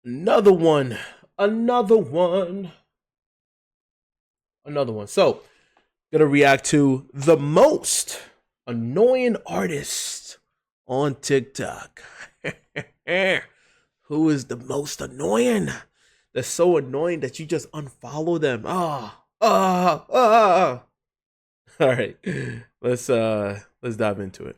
Another one. Another one. Another one. So, gonna react to the most annoying artist on TikTok. Who is the most annoying? They're so annoying that you just unfollow them. All right. Let's dive into it.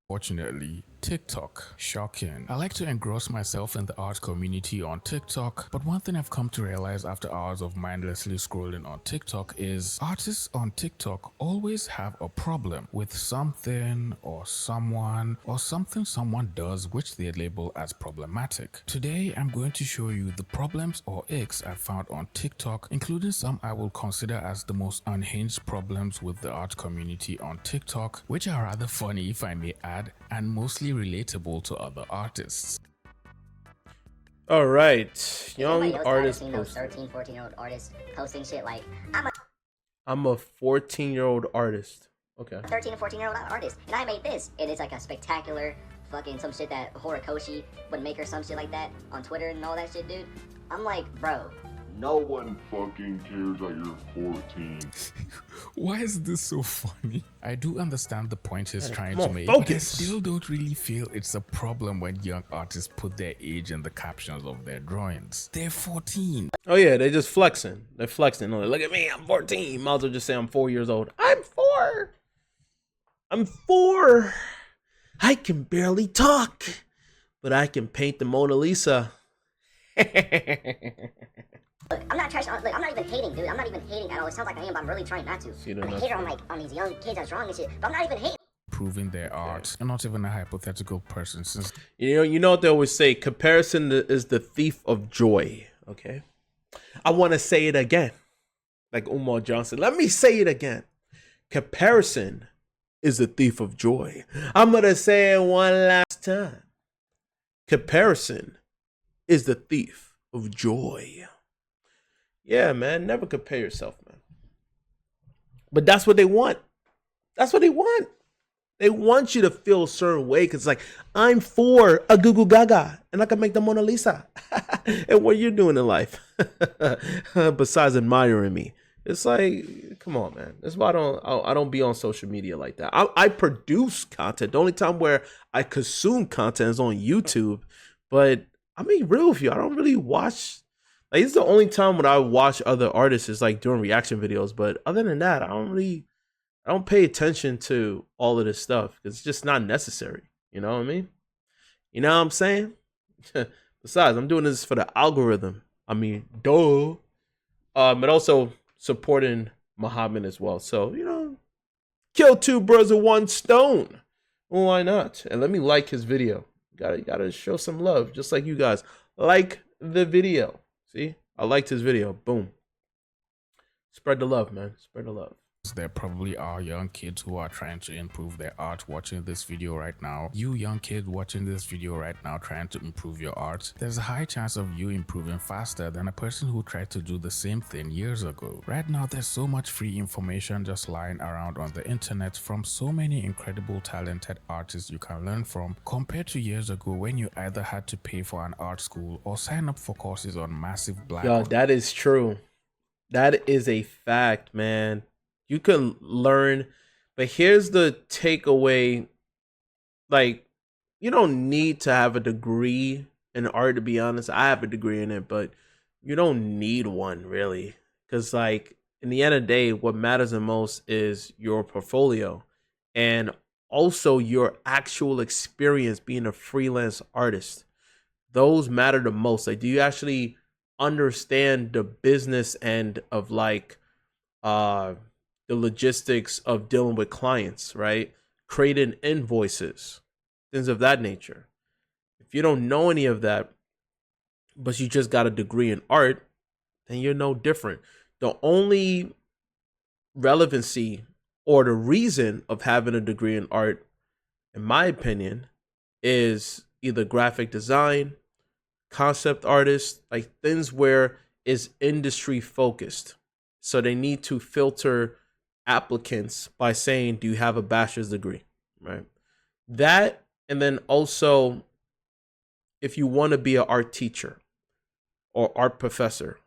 Fortunately, TikTok. Shocking. I like to engross myself in the art community on TikTok, but one thing I've come to realize after hours of mindlessly scrolling on TikTok is artists on TikTok always have a problem with something or someone or something someone does which they label as problematic. Today, I'm going to show you the problems or icks I found on TikTok, including some I will consider as the most unhinged problems with the art community on TikTok, which are rather funny if I may add, and mostly relatable to other artists. All right. Young Anybody else artist seen those posting. 13, 14-year-old artists posting shit like, I'm a 14-year-old artist. Okay. 13 and 14-year-old artist, and I made this, and it's like a spectacular fucking some shit that Horikoshi would make or some shit like that on Twitter and all that shit, dude. I'm like, bro. No one fucking cares that you're 14. Why is this so funny? I do understand the point he's trying come to on, make, focus. but I still don't really feel it's a problem when young artists put their age in the captions of their drawings. They're 14. Oh yeah, they're just flexing. They're flexing. They're like, look at me, I'm 14. Might as well just say I'm 4 years old. I'm 4. I'm 4. I can barely talk, but I can paint the Mona Lisa. Look, I'm not trash. Look, I'm not even hating, dude. I'm not even hating at all. It sounds like I am, but I'm really trying not to. I'm a hater on these young kids that's drawing and shit, but I'm not even hating. Proving their art. I'm not even a hypothetical person since You know what they always say, comparison is the thief of joy. Okay. I want to say it again. Like Umar Johnson. Let me say it again. Comparison is the thief of joy. I'm going to say it one last time. Comparison is the thief of joy. Yeah, man. Never compare yourself, man. But that's what they want. That's what they want. They want you to feel a certain way because, like, I'm for a Goo Goo Gaga and I can make the Mona Lisa. And what you're doing in life, besides admiring me, it's like, come on, man. That's why I don't be on social media like that. I produce content. The only time where I consume content is on YouTube. But I mean, real with you, I don't really watch. Like, it's the only time when I watch other artists is like during reaction videos. But other than that, I don't pay attention to all of this stuff because it's just not necessary. You know what I mean? You know what I'm saying? Besides, I'm doing this for the algorithm. I mean, duh. But also supporting Muhammad as well. So, you know, kill two birds with one stone. Well, why not? And let me like his video. Gotta show some love, just like you guys. Like the video. See? I liked his video. Boom. Spread the love, man. Spread the love. there probably are young kids who are trying to improve their art watching this video right now. You young kid watching this video right now trying to improve your art, there's a high chance of you improving faster than a person who tried to do the same thing years ago. Right now there's so much free information just lying around on the internet from so many incredible talented artists you can learn from, compared to years ago when you either had to pay for an art school or sign up for courses on massive black. Yo, that is true. That is a fact, man. You can learn, but here's the takeaway. Like, you don't need to have a degree in art, to be honest. I have a degree in it, but you don't need one really. Because, like, in the end of the day, what matters the most is your portfolio and also your actual experience being a freelance artist. Those matter the most. Like, do you actually understand the business end of, like, the logistics of dealing with clients, right? Creating invoices, things of that nature. If you don't know any of that, but you just got a degree in art, then you're no different. The only relevancy or the reason of having a degree in art, in my opinion, is either graphic design, concept artist, like things where it's industry focused. So they need to filter applicants by saying, do you have a bachelor's degree, right? That, and then also if you want to be an art teacher or art professor,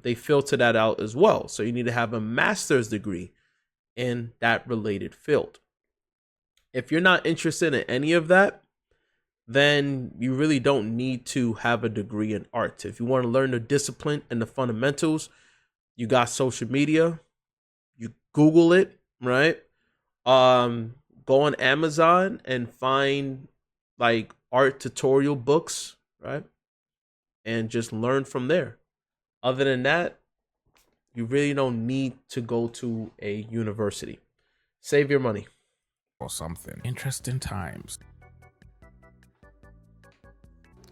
they filter that out as well. So you need to have a master's degree in that related field. If you're not interested in any of that, then you really don't need to have a degree in art. If you want to learn the discipline and the fundamentals, you got social media, you Google it, right? Go on Amazon and find like art tutorial books, right? And just learn from there. Other than that, you really don't need to go to a university. Save your money. Or something. Interesting times.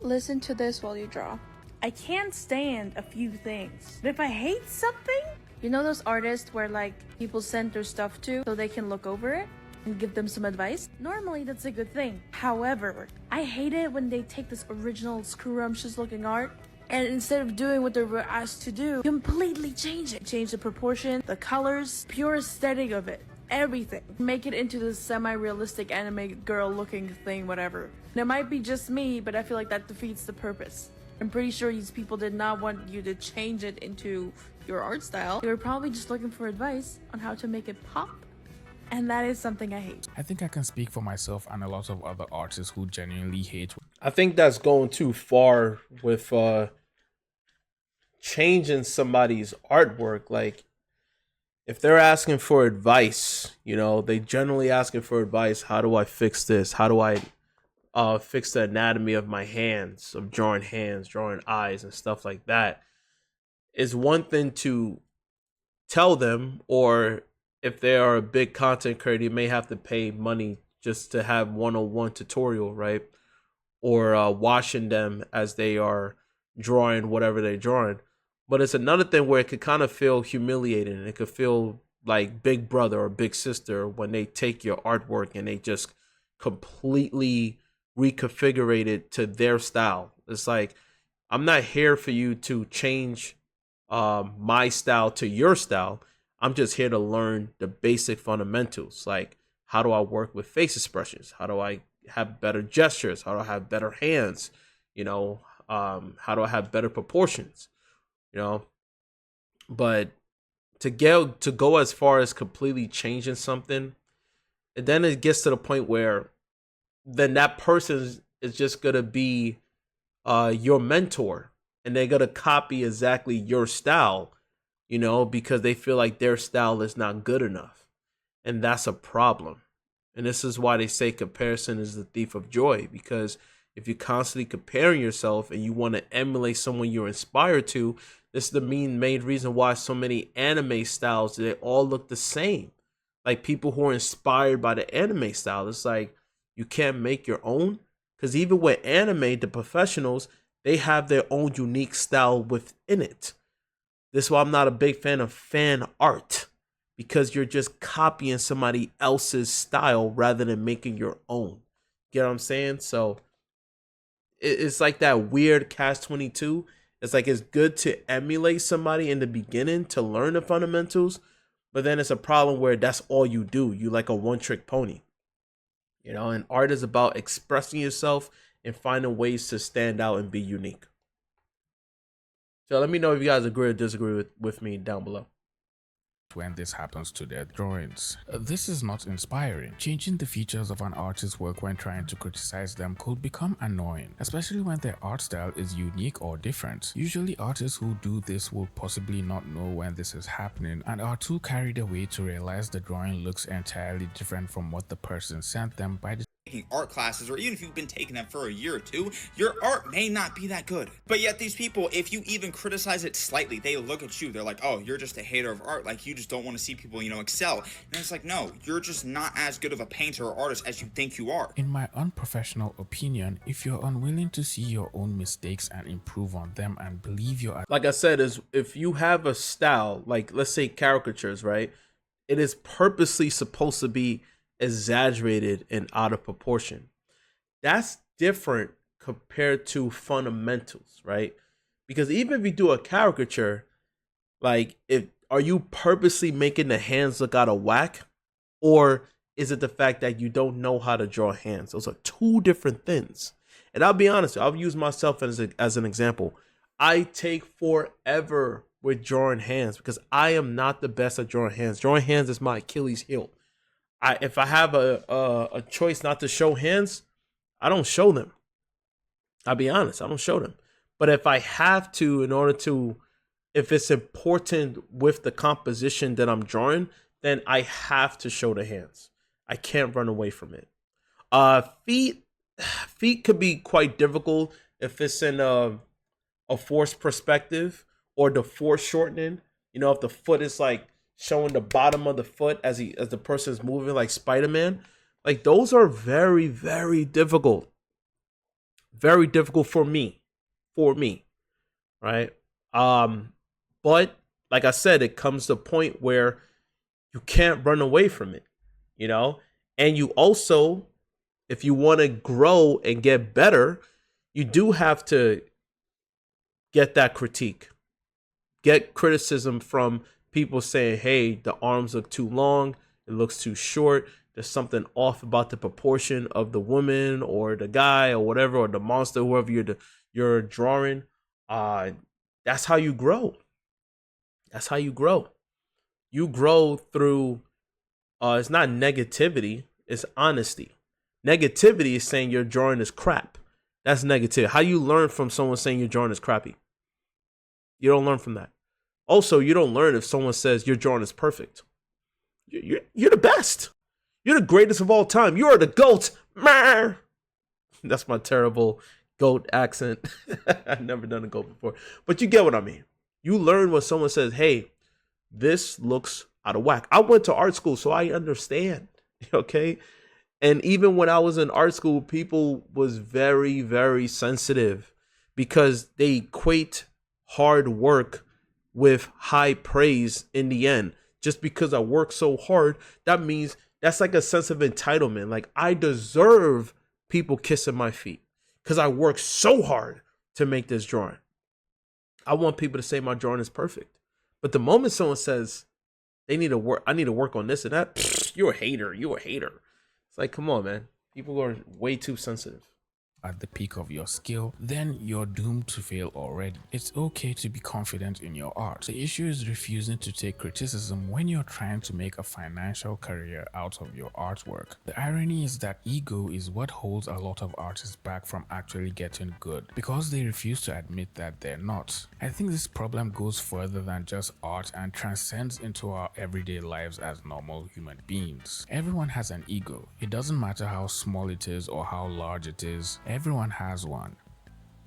Listen to this while you draw. I can't stand a few things. But if I hate something, You know those artists where like people send their stuff to so they can look over it and give them some advice? normally that's a good thing. However, I hate it when they take this original scrumptious looking art and instead of doing what they were asked to do, completely change it. Change the proportion, the colors, pure aesthetic of it. Everything. Make it into this semi-realistic anime girl looking thing, whatever. And it might be just me, but I feel like that defeats the purpose. I'm pretty sure these people did not want you to change it into your art style. They were probably just looking for advice on how to make it pop. And that is something I hate. I think I can speak for myself and a lot of other artists who genuinely hate. I think that's going too far with changing somebody's artwork. Like, if they're asking for advice, you know, they generally asking for advice. How do I fix this? How do I fix the anatomy of my hands, of drawing hands, drawing eyes, and stuff like that? Is one thing to tell them, or if they are a big content creator, you may have to pay money just to have 101 tutorial, right? Or watching them as they are drawing whatever they're drawing. But it's another thing where it could kind of feel humiliating. It could feel like Big Brother or Big Sister when they take your artwork and they just completely reconfigure it to their style. It's like, I'm not here for you to change my style to your style. I'm just here to learn the basic fundamentals. Like, how do I work with face expressions? How do I have better gestures? How do I have better hands? You know, how do I have better proportions? You know, but to go as far as completely changing something, and then it gets to the point where then that person is just gonna be your mentor, and they're gonna copy exactly your style, you know, because they feel like their style is not good enough, and that's a problem. And this is why they say comparison is the thief of joy, because if you're constantly comparing yourself and you want to emulate someone you're inspired to, this is the main reason why so many anime styles, they all look the same. Like, people who are inspired by the anime style, it's like, you can't make your own. Because even with anime, the professionals, they have their own unique style within it. This is why I'm not a big fan of fan art, because you're just copying somebody else's style rather than making your own. Get what I'm saying? So it's like that weird catch-22. It's like, it's good to emulate somebody in the beginning to learn the fundamentals, but then it's a problem where that's all you do. You like a one-trick pony, you know. And art is about expressing yourself and finding ways to stand out and be unique. So let me know if you guys agree or disagree with me down below. When this happens to their drawings. This is not inspiring. Changing the features of an artist's work when trying to criticize them could become annoying, especially when their art style is unique or different. Usually artists who do this will possibly not know when this is happening and are too carried away to realize the drawing looks entirely different from what the person sent them by the taking art classes, or even if you've been taking them for a year or two, your art may not be that good. But yet these people, if you even criticize it slightly, they look at you, they're like, oh, you're just a hater of art, like you just don't want to see people, you know, excel. And it's like, no, you're just not as good of a painter or artist as you think you are. In my unprofessional opinion, if you're unwilling to see your own mistakes and improve on them and believe your, like I said, is if you have a style, like let's say caricatures, right? It is purposely supposed to be exaggerated and out of proportion. That's different compared to fundamentals, right? Because even if you do a caricature, like, are you purposely making the hands look out of whack, or is it the fact that you don't know how to draw hands? Those are two different things. And I'll be honest, I'll use myself as an example. I take forever with drawing hands because I am not the best at drawing hands. Drawing hands is my Achilles heel. If I have a choice not to show hands, I don't show them. I'll be honest, I don't show them. But if I have to, if it's important with the composition that I'm drawing, then I have to show the hands. I can't run away from it. Feet could be quite difficult if it's in a forced perspective or the foreshortening. If the foot is like showing the bottom of the foot as the person is moving, like Spider-Man, like those are very, very difficult. Very difficult for me, right? But like I said, it comes to a point where you can't run away from it, and you also, if you want to grow and get better, you do have to get that critique, get criticism from people saying, hey, the arms look too long, it looks too short, there's something off about the proportion of the woman or the guy or whatever, or the monster, whoever you're drawing. That's how you grow. That's how you grow. You grow through, it's not negativity, it's honesty. Negativity is saying your drawing is crap. That's negativity. How you learn from someone saying your drawing is crappy? You don't learn from that. Also, you don't learn if someone says your drawing is perfect. You're the best. You're the greatest of all time. You are the GOAT. That's my terrible GOAT accent. I've never done a GOAT before. But you get what I mean. You learn when someone says, hey, this looks out of whack. I went to art school, so I understand. Okay? And even when I was in art school, people was very, very sensitive because they equate hard work with high praise in the end. Just because I work so hard, that means that's like a sense of entitlement. Like I deserve people kissing my feet because I work so hard to make this drawing. I want people to say my drawing is perfect. But the moment someone says I need to work on this and that, you're a hater. You're a hater. It's like, come on, man. People are way too sensitive. At the peak of your skill, then you're doomed to fail already. It's okay to be confident in your art. The issue is refusing to take criticism when you're trying to make a financial career out of your artwork. The irony is that ego is what holds a lot of artists back from actually getting good, because they refuse to admit that they're not. I think this problem goes further than just art and transcends into our everyday lives as normal human beings. Everyone has an ego. It doesn't matter how small it is or how large it is. Everyone has one.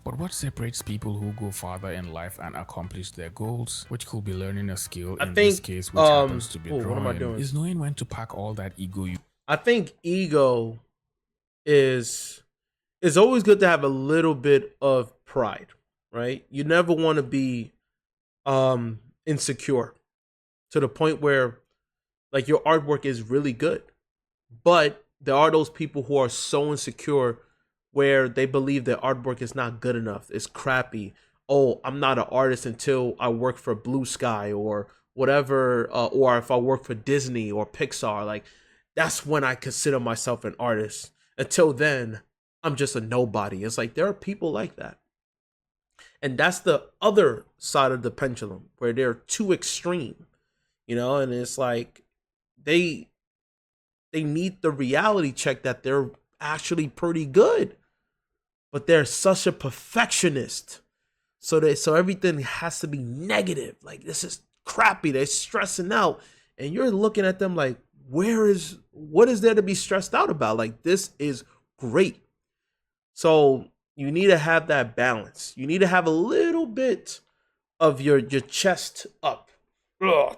But what separates people who go farther in life and accomplish their goals, which could be learning a skill this case, which happens to be drawing, is knowing when to pack all that ego I think ego is always good to have a little bit of pride, right? You never want to be insecure to the point where like your artwork is really good. But there are those people who are so insecure where they believe their artwork is not good enough. It's crappy. Oh, I'm not an artist until I work for Blue Sky or whatever, or if I work for Disney or Pixar. Like, that's when I consider myself an artist. Until then, I'm just a nobody. It's like there are people like that. And that's the other side of the pendulum where they're too extreme, and it's like they need the reality check that they're actually pretty good. But they're such a perfectionist. So everything has to be negative. Like, this is crappy. They're stressing out. And you're looking at them like, what is there to be stressed out about? Like, this is great. So you need to have that balance. You need to have a little bit of your chest up.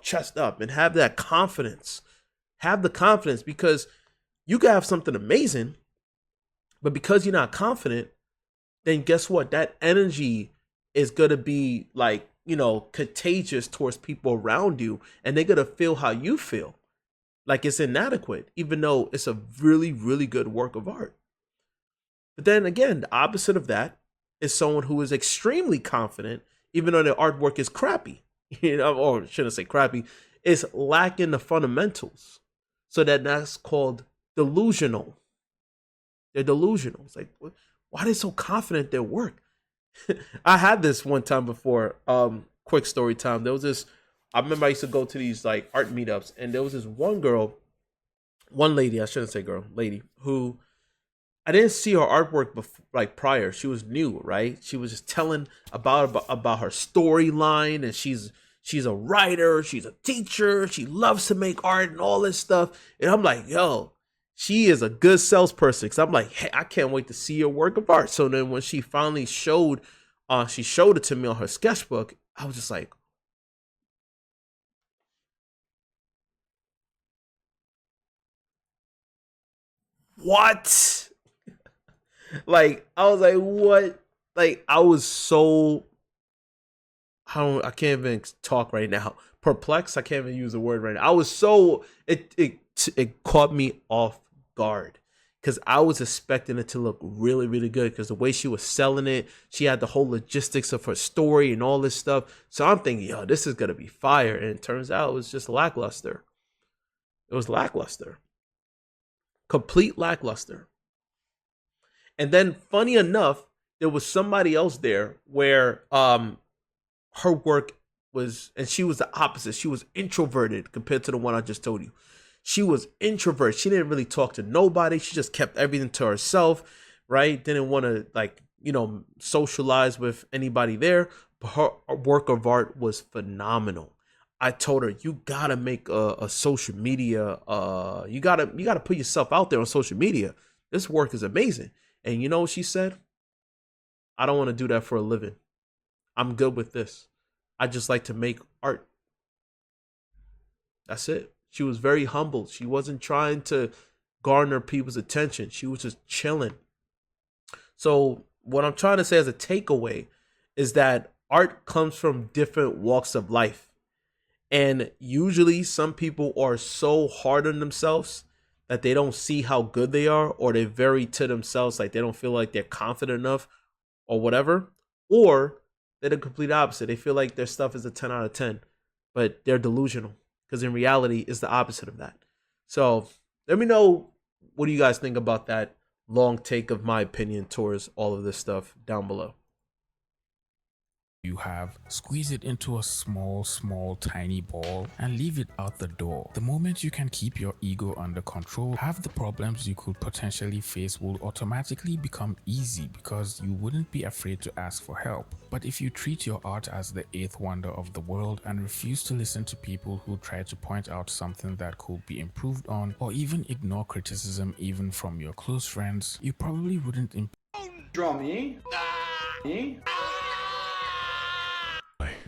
Chest up. And have that confidence. Have the confidence, because you can have something amazing, but because you're not confident, then guess what? That energy is going to be like, contagious towards people around you, and they're going to feel how you feel. Like it's inadequate, even though it's a really, really good work of art. But then again, the opposite of that is someone who is extremely confident, even though their artwork is crappy, or shouldn't say crappy, is lacking the fundamentals. So that's called delusional. They're delusional. It's like, Why are they so confident in their work? I had this one time before. Quick story time. There was this. I remember I used to go to these like art meetups, and there was this one girl, one lady. I shouldn't say girl, lady, who I didn't see her artwork before, like prior. She was new, right? She was just telling about her storyline, and she's a writer, she's a teacher, she loves to make art and all this stuff. And I'm like, yo, she is a good salesperson. Cause I'm like, hey, I can't wait to see your work of art. So then when she finally showed it to me on her sketchbook, I was just like, what? Like, I was like, what? Like, I was so, I can't even talk right now. Perplexed. I can't even use the word right now. I was so, it caught me off guard because I was expecting it to look really, really good because the way she was selling it, she had the whole logistics of her story and all this stuff. So I'm thinking, yo, this is going to be fire. And it turns out it was just lackluster. It was lackluster. Complete lackluster. And then funny enough, there was somebody else there where her work was, and she was the opposite. She was introverted compared to the one I just told you. She was introverted. She didn't really talk to nobody. She just kept everything to herself, right? Didn't want to socialize with anybody there. But her work of art was phenomenal. I told her, you gotta make a social media. You gotta put yourself out there on social media. This work is amazing. And you know what she said? I don't want to do that for a living. I'm good with this. I just like to make art. That's it. She was very humble. She wasn't trying to garner people's attention. She was just chilling. So what I'm trying to say as a takeaway is that art comes from different walks of life. And usually some people are so hard on themselves that they don't see how good they are, or they're very to themselves, like they don't feel like they're confident enough or whatever. Or they're the complete opposite. They feel like their stuff is a 10 out of 10, but they're delusional because in reality it's the opposite of that. So let me know, what do you guys think about that long take of my opinion towards all of this stuff down below. You have, squeeze it into a small tiny ball and leave it out the door. The moment you can keep your ego under control, half the problems you could potentially face will automatically become easy because you wouldn't be afraid to ask for help. But if you treat your art as the eighth wonder of the world and refuse to listen to people who try to point out something that could be improved on, or even ignore criticism even from your close friends, you probably wouldn't Draw me. Me.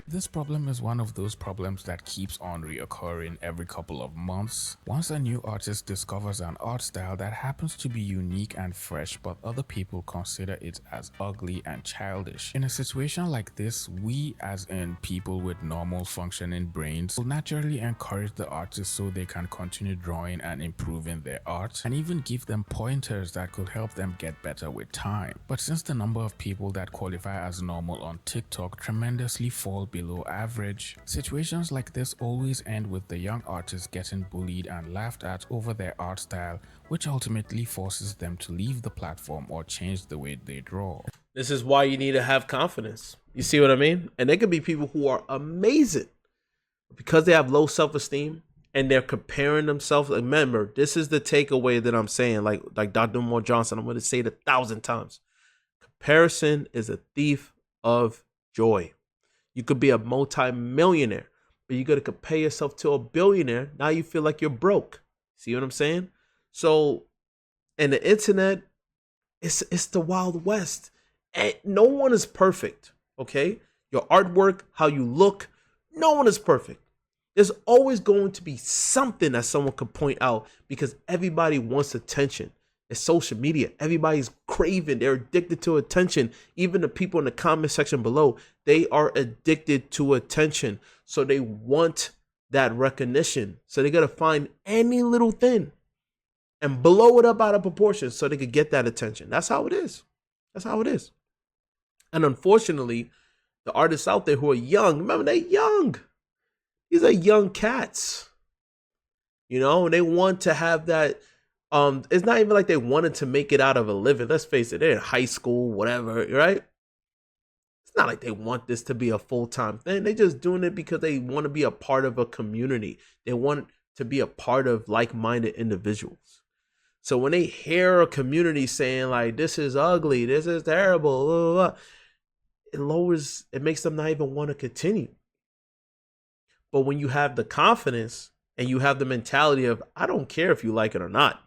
This problem is one of those problems that keeps on reoccurring every couple of months. Once a new artist discovers an art style that happens to be unique and fresh, but other people consider it as ugly and childish. In a situation like this, we, as in people with normal functioning brains, will naturally encourage the artist so they can continue drawing and improving their art, and even give them pointers that could help them get better with time. But since the number of people that qualify as normal on TikTok tremendously fall below average, situations like this always end with the young artists getting bullied and laughed at over their art style, which ultimately forces them to leave the platform or change the way they draw. This is why you need to have confidence. You see what I mean? And there could be people who are amazing because they have low self-esteem and they're comparing themselves. Remember, this is the takeaway that I'm saying, like Dr. Umar Johnson, I'm going to say it 1,000 times. Comparison is a thief of joy. You could be a multi-millionaire, but you got to compare yourself to a billionaire. Now you feel like you're broke. See what I'm saying? So, and the internet, it's the Wild West. And no one is perfect, okay? Your artwork, how you look, no one is perfect. There's always going to be something that someone could point out because everybody wants attention. It's social media. Everybody's craving. They're addicted to attention. Even the people in the comment section below, they are addicted to attention. So they want that recognition. So they got to find any little thing and blow it up out of proportion so they could get that attention. That's how it is. That's how it is. And unfortunately, the artists out there who are young, remember, they're young. These are young cats. You know, and they want to have that It's not even like they wanted to make it out of a living. Let's face it, they're in high school, whatever, right? It's not like they want this to be a full-time thing. They're just doing it because they want to be a part of a community. They want to be a part of like-minded individuals. So when they hear a community saying like, this is ugly, this is terrible, blah, blah, blah, it makes them not even want to continue. But when you have the confidence and you have the mentality of, I don't care if you like it or not.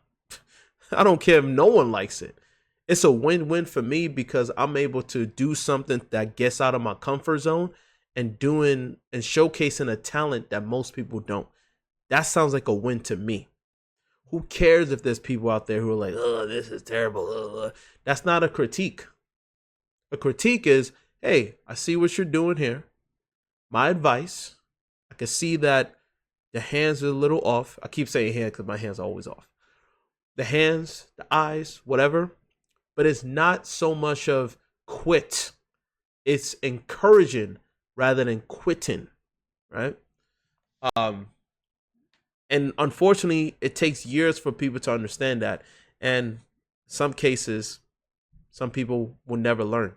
I don't care if no one likes it. It's a win-win for me because I'm able to do something that gets out of my comfort zone and showcasing a talent that most people don't. That sounds like a win to me. Who cares if there's people out there who are like, oh, this is terrible. That's not a critique. A critique is, hey, I see what you're doing here. My advice, I can see that the hands are a little off. I keep saying hand because my hands are always off. The hands, the eyes, whatever. But it's not so much of quit. It's encouraging rather than quitting, right? And unfortunately, it takes years for people to understand that. And some cases, some people will never learn.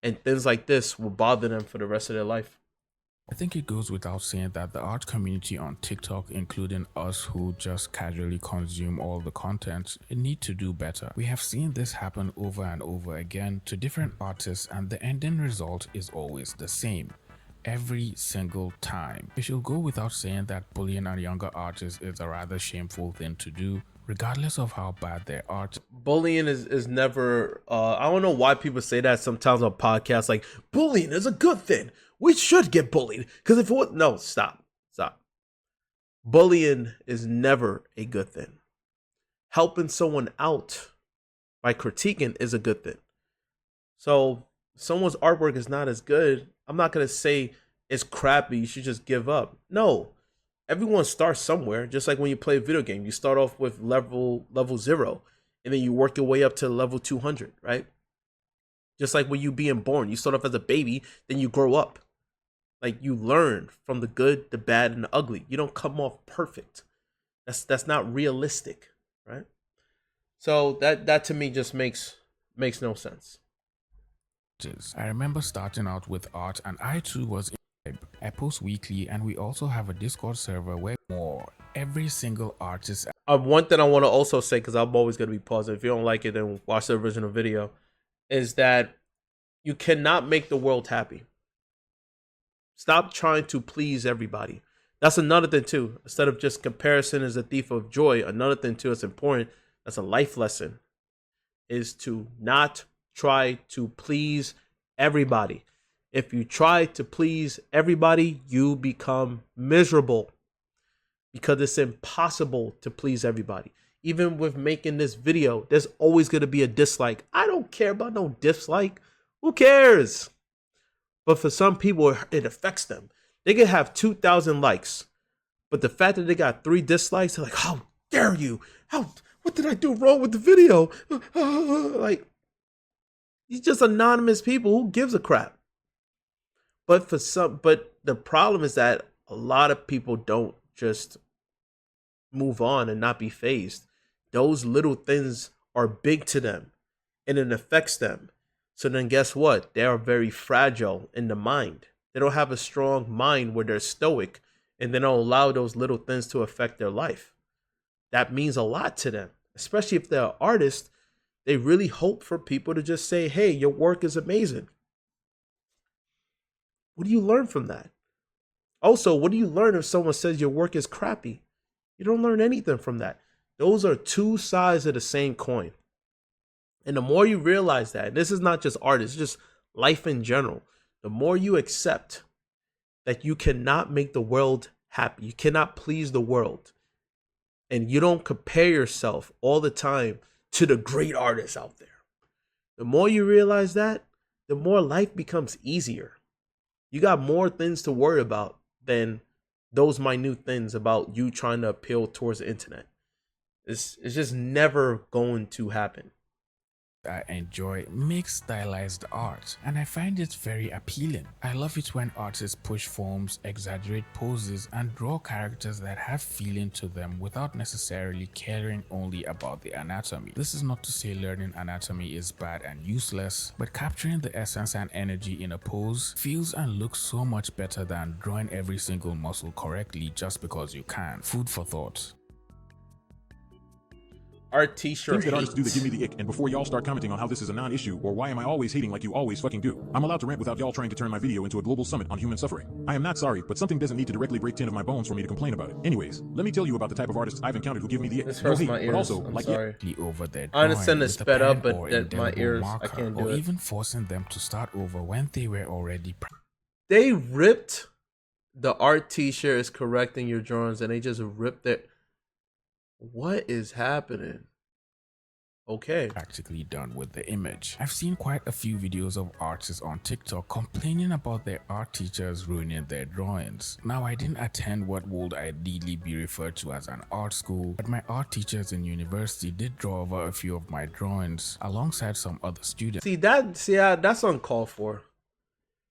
And things like this will bother them for the rest of their life. I think it goes without saying that the art community on TikTok, including us who just casually consume all the content, need to do better. We have seen this happen over and over again to different artists, and the ending result is always the same. Every single time. It should go without saying that bullying on younger artists is a rather shameful thing to do, regardless of how bad their art. Bullying is never, I don't know why people say that sometimes on podcasts, like, bullying is a good thing. We should get bullied. Because if it was, no, stop. Bullying is never a good thing. Helping someone out by critiquing is a good thing. So if someone's artwork is not as good, I'm not going to say it's crappy, you should just give up. No. Everyone starts somewhere, just like when you play a video game. You start off with level 0, and then you work your way up to level 200, right? Just like when you being born. You start off as a baby, then you grow up. Like, you learn from the good, the bad, and the ugly. You don't come off perfect. That's not realistic, right? So that to me just makes no sense. I remember starting out with art, and I too was in. I post weekly, and we also have a Discord server where every single artist. One thing I want to also say, because I'm always going to be pausing. If you don't like it, then watch the original video. Is that you cannot make the world happy. Stop trying to please everybody. That's another thing too. Instead of just comparison is a thief of joy, another thing too that's important, that's a life lesson, is to not try to please everybody. If you try to please everybody, you become miserable because it's impossible to please everybody. Even with making this video, there's always going to be a dislike. I don't care about no dislike. Who cares? But for some people, it affects them. They can have 2,000 likes, but the fact that they got 3 dislikes, they're like, how dare you? What did I do wrong with the video? Like, you're just anonymous people. Who gives a crap? But the problem is that a lot of people don't just move on and not be fazed. Those little things are big to them, and it affects them. So then guess what? They are very fragile in the mind. They don't have a strong mind where they're stoic, and they don't allow those little things to affect their life. That means a lot to them, especially if they're an artist. They really hope for people to just say, hey, your work is amazing. What do you learn from that? Also, what do you learn if someone says your work is crappy? You don't learn anything from that. Those are two sides of the same coin. And the more you realize that, and this is not just art, it's just life in general. The more you accept that you cannot make the world happy, you cannot please the world, and you don't compare yourself all the time to the great artists out there. The more you realize that, the more life becomes easier. You got more things to worry about than those minute things about you trying to appeal towards the internet. It's just never going to happen. I enjoy makes stylized art, and I find it very appealing. I love it when artists push forms, exaggerate poses, and draw characters that have feeling to them without necessarily caring only about the anatomy. This is not to say learning anatomy is bad and useless, but capturing the essence and energy in a pose feels and looks so much better than drawing every single muscle correctly just because you can. Food for thought. Art t-shirt Things that artists do that hates. give me the ick, and before y'all start commenting on how this is a non-issue or why am I always hating like you always fucking do, I'm allowed to rant without y'all trying to turn my video into a global summit on human suffering. I am not sorry, but something doesn't need to directly break 10 of my bones for me to complain about it. Anyways, let me tell you about the type of artists I've encountered who give me the ick. This No hurts hate, my ears. but also, I'm like, sorry. Over their I understand drawing it's with a sped up, pen but or that my indelible ears, I marker, can't do or it. even forcing them to start over when they were already They ripped the art t-shirt is correcting your drawings, and they just ripped it. What is happening? Okay. practically done with the image. I've seen quite a few videos of artists on TikTok complaining about their art teachers ruining their drawings. Now, I didn't attend what would ideally be referred to as an art school, but my art teachers in university did draw over a few of my drawings alongside some other students. That's uncalled for.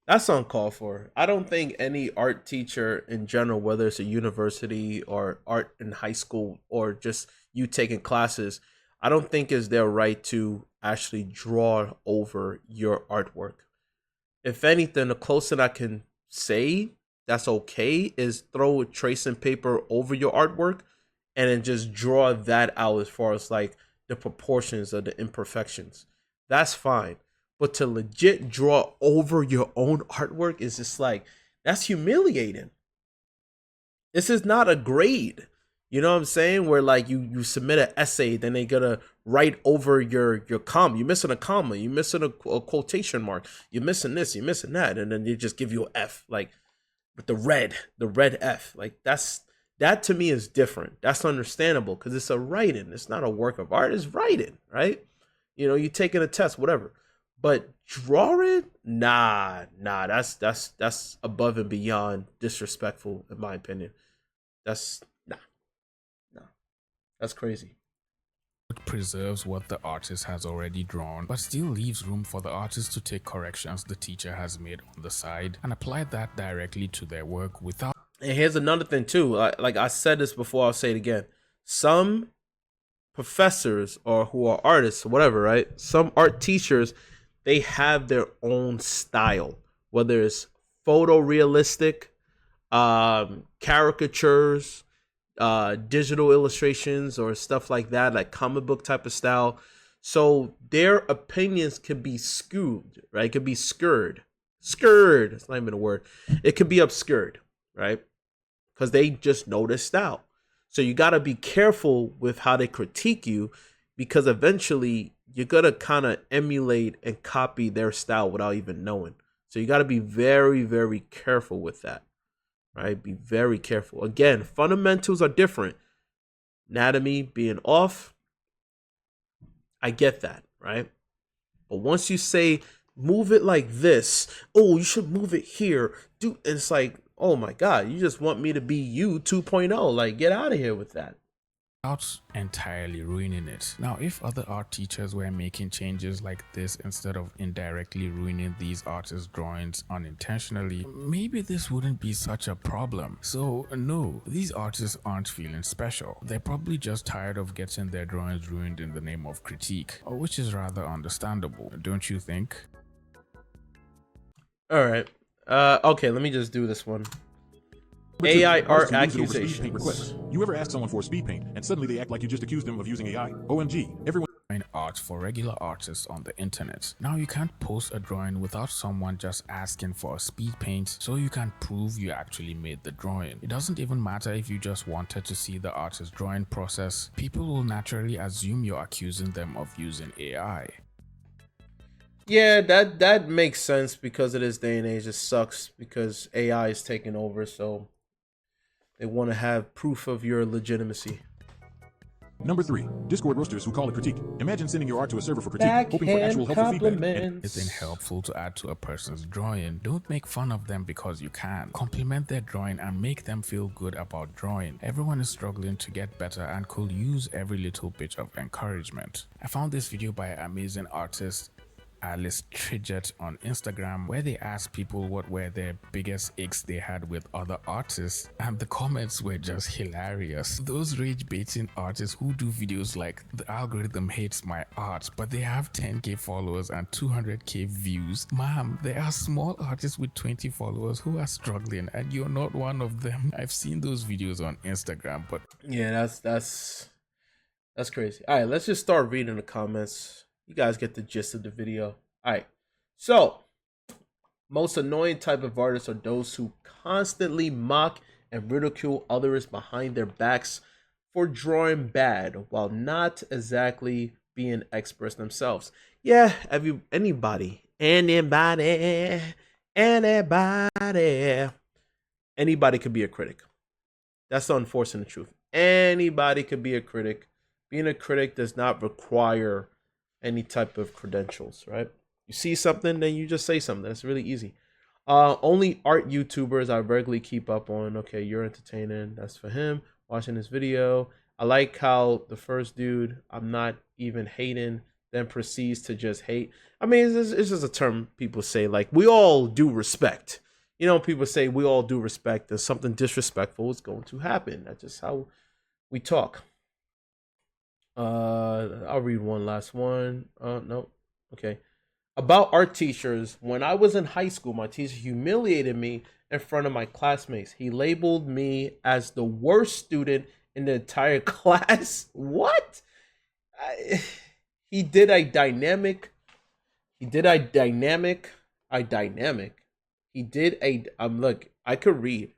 That's uncalled for. I don't think any art teacher in general, whether it's a university or art in high school or just you taking classes, I don't think it's their right to actually draw over your artwork. If anything, the closest I can say that's okay is throw a tracing paper over your artwork and then just draw that out as far as like the proportions of the imperfections. That's fine. But to legit draw over your own artwork is just like, that's humiliating. This is not a grade. You know what I'm saying? Where like you submit an essay, then they gotta write over your comma. You're missing a comma. You're missing a quotation mark. You're missing this. You're missing that, and then they just give you an F, like with the red F. Like that to me is different. That's understandable because it's a writing. It's not a work of art. It's writing, right? You know, you taking a test, whatever. But drawing, nah. That's above and beyond disrespectful, in my opinion. That's That's crazy. It preserves what the artist has already drawn, but still leaves room for the artist to take corrections the teacher has made on the side and apply that directly to their work without. And here's another thing too. Like I said this before, I'll say it again. Some professors or who are artists or whatever, right? Some art teachers, they have their own style, whether it's photorealistic, caricatures, digital illustrations or stuff like that, like comic book type of style. So their opinions could be skewed, right? It could be skewed. It's not even a word. It could be obscured, right? Because they just know this style. So you got to be careful with how they critique you, because eventually you're going to kind of emulate and copy their style without even knowing. So you got to be very, very careful with that. Right? Be very careful. Again, fundamentals are different. Anatomy being off, I get that, right? But once you say move it like this, oh, you should move it here, dude, it's like, oh my God, you just want me to be you 2.0. Like, get out of here with that. Without entirely ruining it. Now, if other art teachers were making changes like this instead of indirectly ruining these artists' drawings unintentionally, maybe this wouldn't be such a problem. So no, these artists aren't feeling special. They're probably just tired of getting their drawings ruined in the name of critique, which is rather understandable, don't you think? All right. Okay, let me just do this one. Number two, AI art artists who use it over speed paint accusations. requests. You ever ask someone for a speed paint and suddenly they act like you just accused them of using AI? OMG, everyone. Art for regular artists on the internet. Now you can't post a drawing without someone just asking for a speed paint so you can prove you actually made the drawing. It doesn't even matter if you just wanted to see the artist's drawing process. People will naturally assume you're accusing them of using AI. Yeah, that makes sense because of this day and age. It sucks because AI is taking over, so they want to have proof of your legitimacy. Number 3. Discord roasters who call it critique. Imagine sending your art to a server for critique, hoping for actual helpful feedback. It's unhelpful to add to a person's drawing. Don't make fun of them because you can. Compliment their drawing and make them feel good about drawing. Everyone is struggling to get better and could use every little bit of encouragement. I found this video by amazing artist Alice Tridget on Instagram, where they asked people what were their biggest aches they had with other artists, and the comments were just hilarious. Those rage baiting artists who do videos like the algorithm hates my art but they have 10k followers and 200k views. Ma'am, there are small artists with 20 followers who are struggling and you're not one of them. I've seen those videos on Instagram, but yeah, that's crazy. All right, let's just start reading the comments. You guys get the gist of the video. All right. So, most annoying type of artists are those who constantly mock and ridicule others behind their backs for drawing bad while not exactly being experts themselves. Yeah, anybody could be a critic. That's the unfortunate truth. Anybody could be a critic. Being a critic does not require any type of credentials, right? You see something, then you just say something. It's really easy. Only art YouTubers I regularly keep up on. Okay, you're entertaining. That's for him. Watching this video. I like how the first dude, I'm not even hating, then proceeds to just hate. I mean, it's just a term people say, like, we all do respect. You know, people say we all do respect. There's something disrespectful is going to happen. That's just how we talk. I'll read one last one. No. Okay. About art teachers. When I was in high school, my teacher humiliated me in front of my classmates. He labeled me as the worst student in the entire class. What? He did a dynamic. Look, I could read.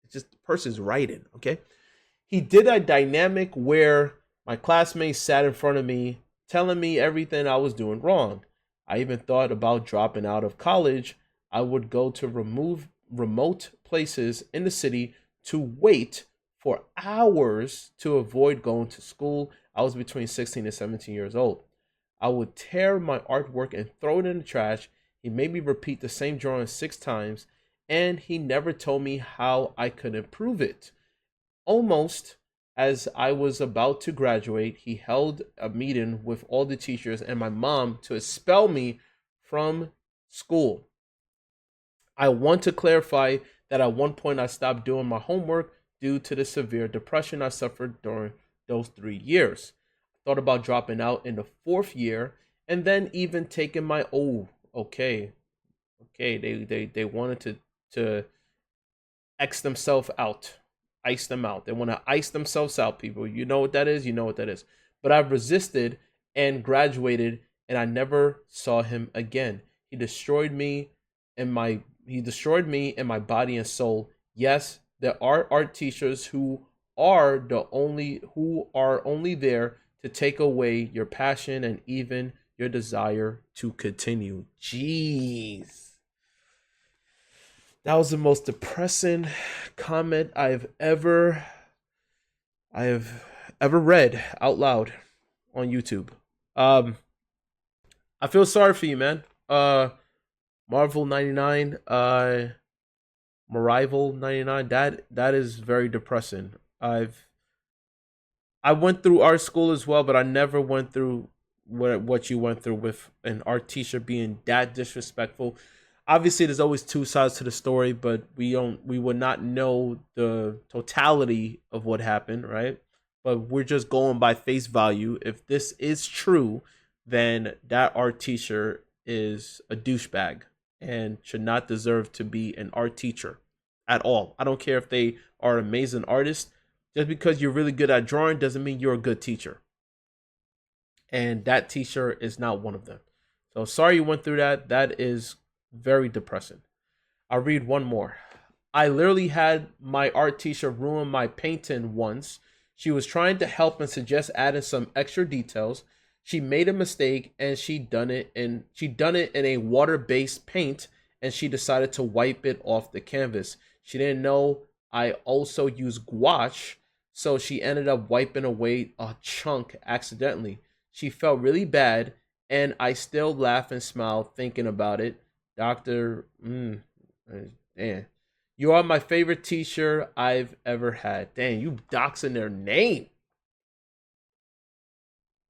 It's just the person's writing, okay? He did a dynamic where my classmates sat in front of me, telling me everything I was doing wrong. I even thought about dropping out of college. I would go to remote places in the city to wait for hours to avoid going to school. I was between 16 and 17 years old. I would tear my artwork and throw it in the trash. He made me repeat the same drawing 6 times, and he never told me how I could improve it. Almost as I was about to graduate, he held a meeting with all the teachers and my mom to expel me from school. I want to clarify that at one point I stopped doing my homework due to the severe depression I suffered during those 3 years. I thought about dropping out in the 4th year and then even taking my they wanted to X themselves out. Ice them out. They want to ice themselves out, people. You know what that is? You know what that is. But I've resisted and graduated, and I never saw him again. He destroyed me and my body and soul. Yes, there are art teachers who are only there to take away your passion and even your desire to continue. Jeez. That was the most depressing comment I have ever read out loud on YouTube. I feel sorry for you, man. Marvel 99, Marival 99. That is very depressing. I went through art school as well, but I never went through what you went through with an art teacher being that disrespectful. Obviously, there's always 2 sides to the story, but we would not know the totality of what happened, right? But we're just going by face value. If this is true, then that art teacher is a douchebag and should not deserve to be an art teacher at all. I don't care if they are an amazing artist. Just because you're really good at drawing doesn't mean you're a good teacher. And that teacher is not one of them. So sorry you went through that. That is very depressing. I'll read one more. I literally had my art teacher ruin my painting once. She was trying to help and suggest adding some extra details. She made a mistake and she done it in a water-based paint, and she decided to wipe it off the canvas. She didn't know I also use gouache, so she ended up wiping away a chunk accidentally. She felt really bad, and I still laugh and smile thinking about it. Doctor, damn. You are my favorite teacher I've ever had. Damn, you doxing their name.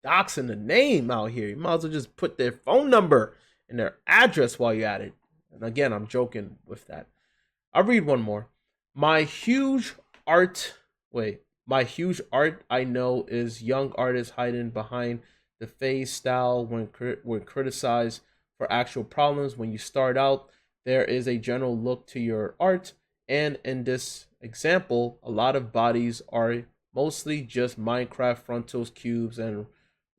Doxing the name out here. You might as well just put their phone number and their address while you're at it. And again, I'm joking with that. I'll read one more. My huge art I know is young artists hiding behind the phase style when criticized for actual problems. When you start out, there is a general look to your art, and in this example, a lot of bodies are mostly just Minecraft frontals, cubes, and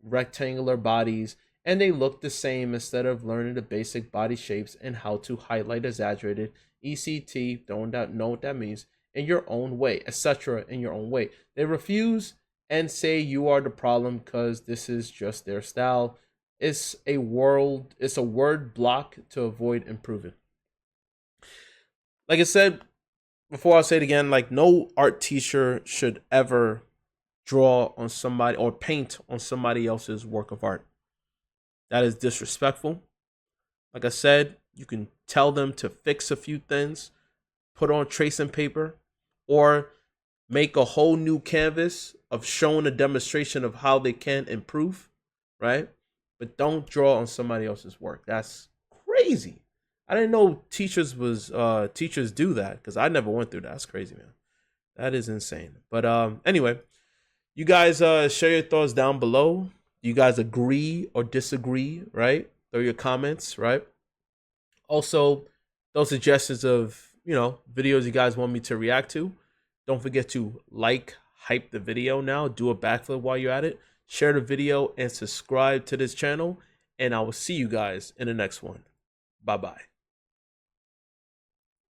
rectangular bodies, and they look the same instead of learning the basic body shapes and how to highlight exaggerated ECT, don't know what that means, in your own way, etc. in your own way. They refuse and say you are the problem because this is just their style. It's a word block to avoid improving. Like I said before, I'll say it again, like no art teacher should ever draw on somebody or paint on somebody else's work of art. That is disrespectful. Like I said, you can tell them to fix a few things, put on tracing paper, or make a whole new canvas of showing a demonstration of how they can improve, right? But don't draw on somebody else's work. That's crazy. I didn't know teachers do that, because I never went through that. That's crazy, man. That is insane. But anyway, you guys share your thoughts down below. Do you guys agree or disagree, right? Throw your comments, right? Also, those suggestions of, videos you guys want me to react to. Don't forget to hype the video now. Do a backflip while you're at it. Share the video and subscribe to this channel. And I will see you guys in the next one. Bye-bye.